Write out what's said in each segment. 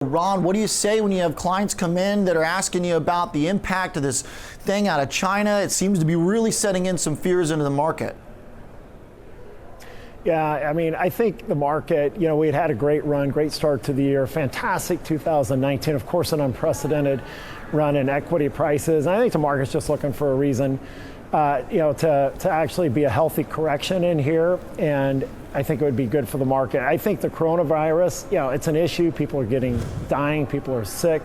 Ron, what do you say when you have clients come in that are asking you about the impact of this thing out of China? It seems to be really setting in some fears into the market. Yeah, I mean, I think the market, we had a great run, great start to the year, fantastic 2019, of course, an unprecedented run in equity prices. And I think the market's just looking for a reason, to actually be a healthy correction in here. And I think it would be good for the market. I think the coronavirus, it's an issue. People are dying, people are sick,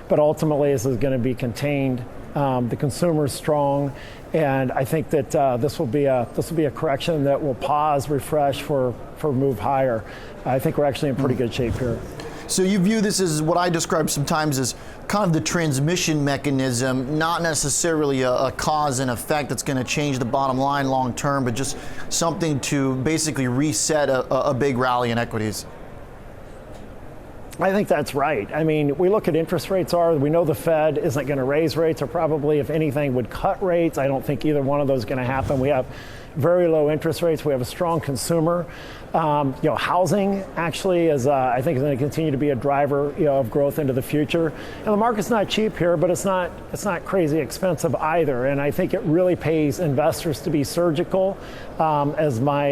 but ultimately this is going to be contained. The consumer is strong, and I think that this will be a correction that will pause, refresh for move higher. I think we're actually in pretty good shape here. So you view this as what I describe sometimes as kind of the transmission mechanism, not necessarily a cause and effect that's going to change the bottom line long term, but just something to basically reset a big rally in equities. I think that's right. I mean, we look at interest rates we know the Fed isn't going to raise rates, or probably, if anything, would cut rates. I don't think either one of those is going to happen. We have very low interest rates. We have a strong consumer. Housing actually I think is going to continue to be a driver, of growth into the future. And the market's not cheap here, but it's not crazy expensive either. And I think it really pays investors to be surgical. As my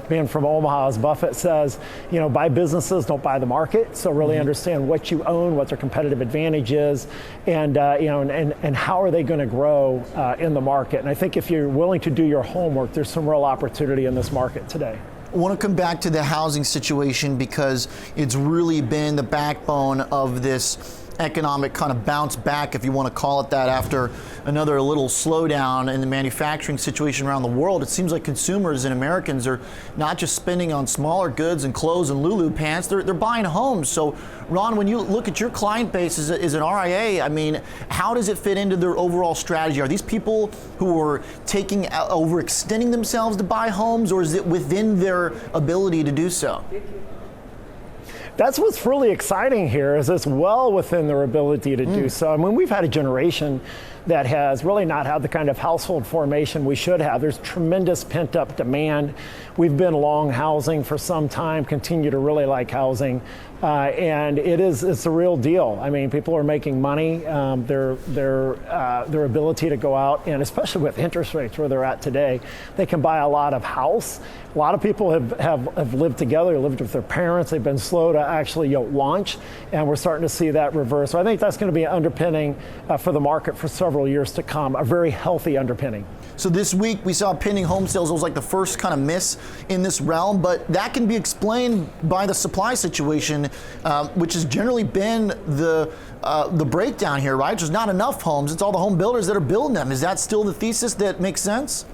man from Omaha, as Buffett says, buy businesses, don't buy the market. So really understand what you own, what their competitive advantage is, and how are they going to grow in the market. And I think if you're willing to do your homework, there's some real opportunity in this market today. I want to come back to the housing situation because it's really been the backbone of this economic kind of bounce back, if you want to call it that, after another little slowdown in the manufacturing situation around the world. It seems like consumers and Americans are not just spending on smaller goods and clothes and Lulu pants, they're buying homes. So Ron, when you look at your client base as an RIA, I mean, how does it fit into their overall strategy? Are these people who are overextending themselves to buy homes, or is it within their ability to do so? That's what's really exciting here, is it's well within their ability to do so. I mean, we've had a generation that has really not had the kind of household formation we should have. There's tremendous pent-up demand. We've been long housing for some time, continue to really like housing, and it's a real deal. I mean, people are making money. Their ability to go out, and especially with interest rates where they're at today, they can buy a lot of house. A lot of people have lived together, lived with their parents. They've been slow to actually launch, and we're starting to see that reverse. So I think that's going to be an underpinning for the market for several years to come, a very healthy underpinning. So this week we saw pending home sales. It was like the first kind of miss in this realm, but that can be explained by the supply situation, which has generally been the breakdown here, right? There's not enough homes. It's all the home builders that are building them. Is that still the thesis that makes sense?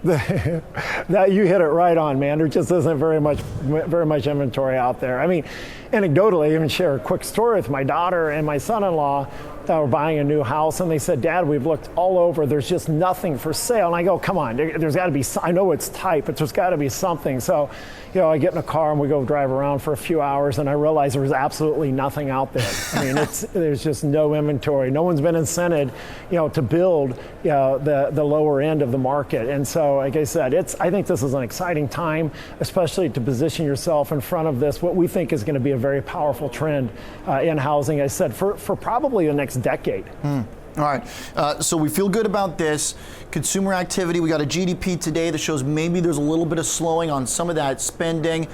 That you hit it right on, man. There just isn't very much inventory out there. I mean, anecdotally, I even share a quick story with my daughter and my son-in-law that were buying a new house, and they said, "Dad, we've looked all over. There's just nothing for sale." And I go, "Come on, there's got to be. I know it's tight, but there's got to be something." So, I get in a car and we go drive around for a few hours, and I realize there was absolutely nothing out there. I mean, there's just no inventory. No one's been incented, to build, the lower end of the market. And so, like I said, I think this is an exciting time, especially to position yourself in front of this, what we think is going to be a very powerful trend in housing. I said for probably the next decade. All right, so we feel good about this. Consumer activity, we got a GDP today that shows maybe there's a little bit of slowing on some of that spending.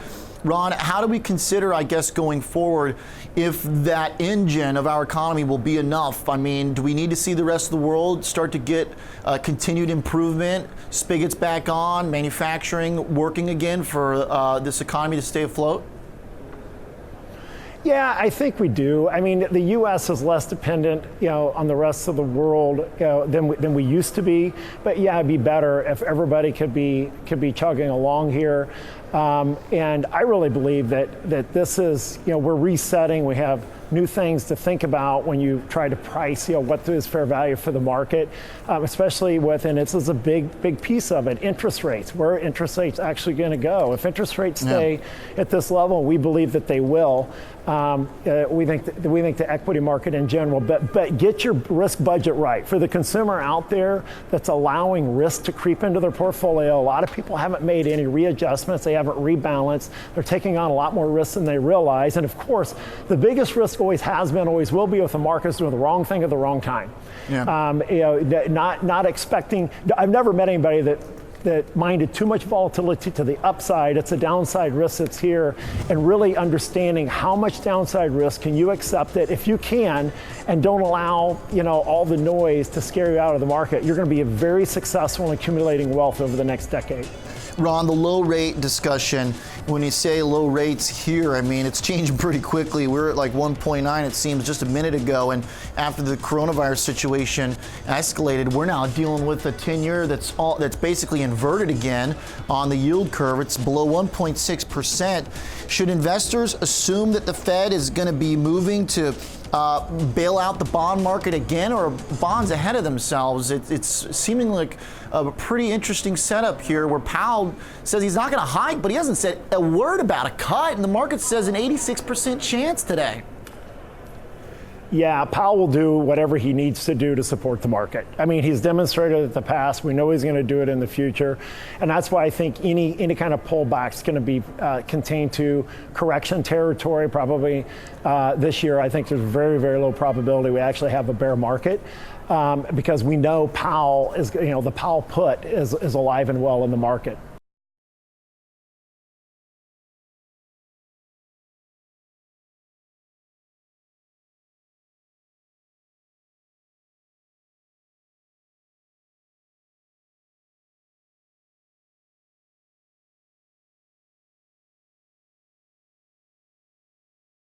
Ron, how do we consider, I guess, going forward if that engine of our economy will be enough? I mean, do we need to see the rest of the world start to get continued improvement, spigots back on, manufacturing working again for this economy to stay afloat? Yeah, I think we do. I mean, the U.S. is less dependent, on the rest of the world, than we used to be. But yeah, it'd be better if everybody could be chugging along here. And I really believe that this is, we're resetting. We have new things to think about when you try to price, what is fair value for the market, especially and this is a big piece of it, interest rates. Where are interest rates actually going to go? If interest rates stay at this level, we believe that they will. We think the equity market in general, but get your risk budget right. For the consumer out there that's allowing risk to creep into their portfolio, a lot of people haven't made any readjustments. They haven't haven't rebalanced. They're taking on a lot more risk than they realize. And of course, the biggest risk always has been, always will be with the markets doing the wrong thing at the wrong time. Yeah. Not expecting. I've never met anybody that minded too much volatility to the upside. It's a downside risk that's here, and really understanding how much downside risk can you accept it. If you can, and don't allow all the noise to scare you out of the market, you're going to be very successful in accumulating wealth over the next decade. Ron, the low rate discussion, when you say low rates here, I mean, it's changing pretty quickly. We're at like 1.9, it seems, just a minute ago. And after the coronavirus situation escalated, we're now dealing with a 10-year that's basically inverted again on the yield curve. It's below 1.6%. Should investors assume that the Fed is going to be moving to bail out the bond market again, or bonds ahead of themselves? It's seeming like a pretty interesting setup here, where Powell says he's not going to hike, but he hasn't said a word about a cut, and the market says an 86% chance today. Yeah, Powell will do whatever he needs to do to support the market. I mean, he's demonstrated it in the past. We know he's going to do it in the future. And that's why I think any kind of pullback is going to be contained to correction territory. Probably this year, I think there's very, very low probability we actually have a bear market, because we know Powell is, the Powell put is alive and well in the market.